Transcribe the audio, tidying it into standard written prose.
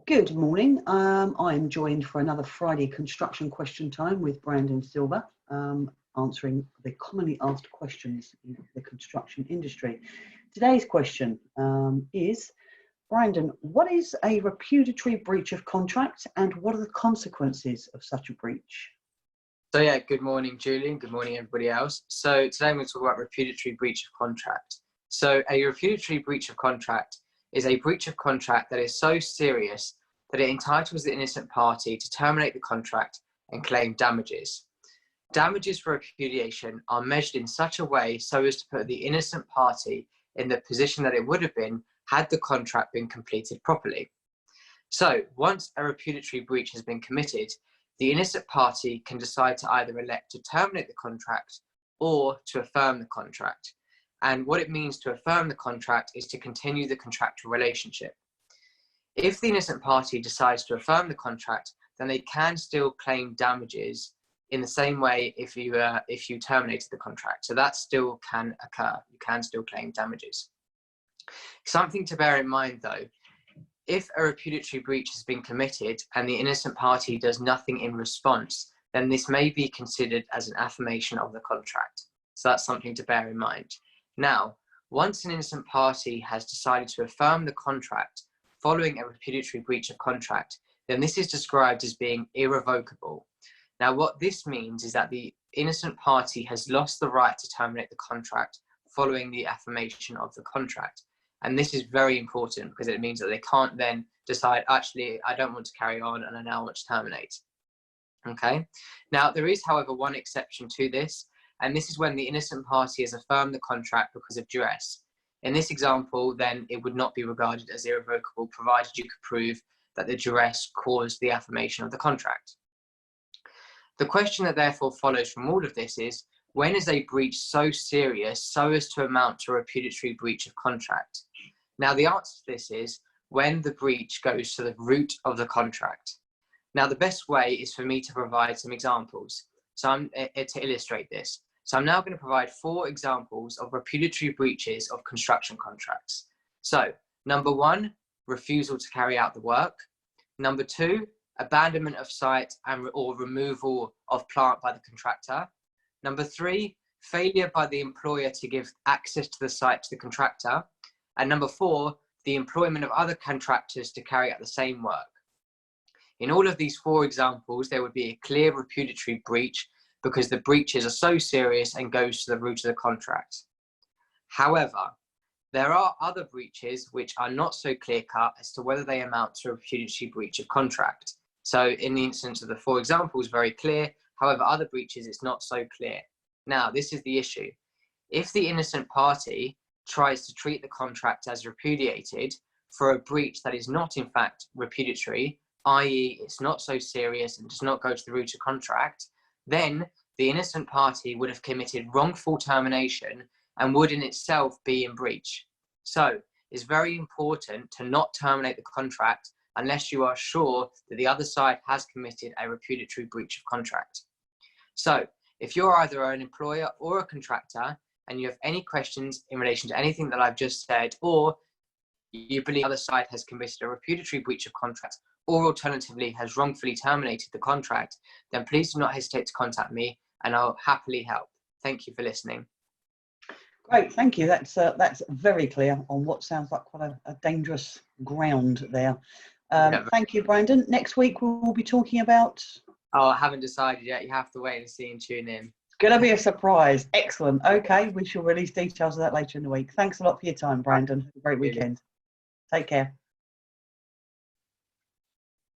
Good morning. I'm joined for another Friday construction question time with Brandon Silver, answering the commonly asked questions in the construction industry. Today's question is, Brandon, what is a repudiatory breach of contract and what are the consequences of such a breach? So yeah, good morning, Julian. Good morning, everybody else. So today I'm going to talk about repudiatory breach of contract. So a repudiatory breach of contract is a breach of contract that is so serious that it entitles the innocent party to terminate the contract and claim damages. Damages for repudiation are measured in such a way so as to put the innocent party in the position that it would have been had the contract been completed properly. So once a repudiatory breach has been committed, the innocent party can decide to either elect to terminate the contract or to affirm the contract. And what it means to affirm the contract is to continue the contractual relationship. If the innocent party decides to affirm the contract, then they can still claim damages in the same way if you terminated the contract. So that still can occur. You can still claim damages. Something to bear in mind though, if a repudiatory breach has been committed and the innocent party does nothing in response, then this may be considered as an affirmation of the contract. So that's something to bear in mind. Now, once an innocent party has decided to affirm the contract following a repudiatory breach of contract, then this is described as being irrevocable. Now, what this means is that the innocent party has lost the right to terminate the contract following the affirmation of the contract. And this is very important because it means that they can't then decide, actually, I don't want to carry on and I now want to terminate. Okay. Now, there is, however, one exception to this, and this is when the innocent party has affirmed the contract because of duress. In this example, then it would not be regarded as irrevocable, provided you could prove that the duress caused the affirmation of the contract. The question that therefore follows from all of this is, when is a breach so serious so as to amount to a repudiatory breach of contract? Now, the answer to this is when the breach goes to the root of the contract. Now, the best way is for me to provide some examples to illustrate this. So I'm now going to provide 4 examples of repudiatory breaches of construction contracts. So, number 1, refusal to carry out the work. Number 2, abandonment of site or removal of plant by the contractor. Number 3, failure by the employer to give access to the site to the contractor. And number 4, the employment of other contractors to carry out the same work. In all of these 4 examples, there would be a clear repudiatory breach because the breaches are so serious and goes to the root of the contract. However, there are other breaches which are not so clear-cut as to whether they amount to a repudiatory breach of contract. So in the instance of the 4 examples, very clear. However, other breaches, it's not so clear. Now, this is the issue. If the innocent party tries to treat the contract as repudiated for a breach that is not in fact repudiatory, i.e. it's not so serious and does not go to the root of contract, then the innocent party would have committed wrongful termination and would in itself be in breach. So it's very important to not terminate the contract unless you are sure that the other side has committed a repudiatory breach of contract. So if you're either an employer or a contractor and you have any questions in relation to anything that I've just said, or you believe the other side has committed a repudiatory breach of contract, or alternatively has wrongfully terminated the contract, then please do not hesitate to contact me and I'll happily help. Thank you for listening. Great, thank you. That's very clear on what sounds like quite a dangerous ground there. Thank you, Brandon. Next week we'll be talking about... Oh, I haven't decided yet. You have to wait and see and tune in. It's going to be a surprise. Excellent. Okay, we shall release details of that later in the week. Thanks a lot for your time, Brandon. Have a great weekend. Take care.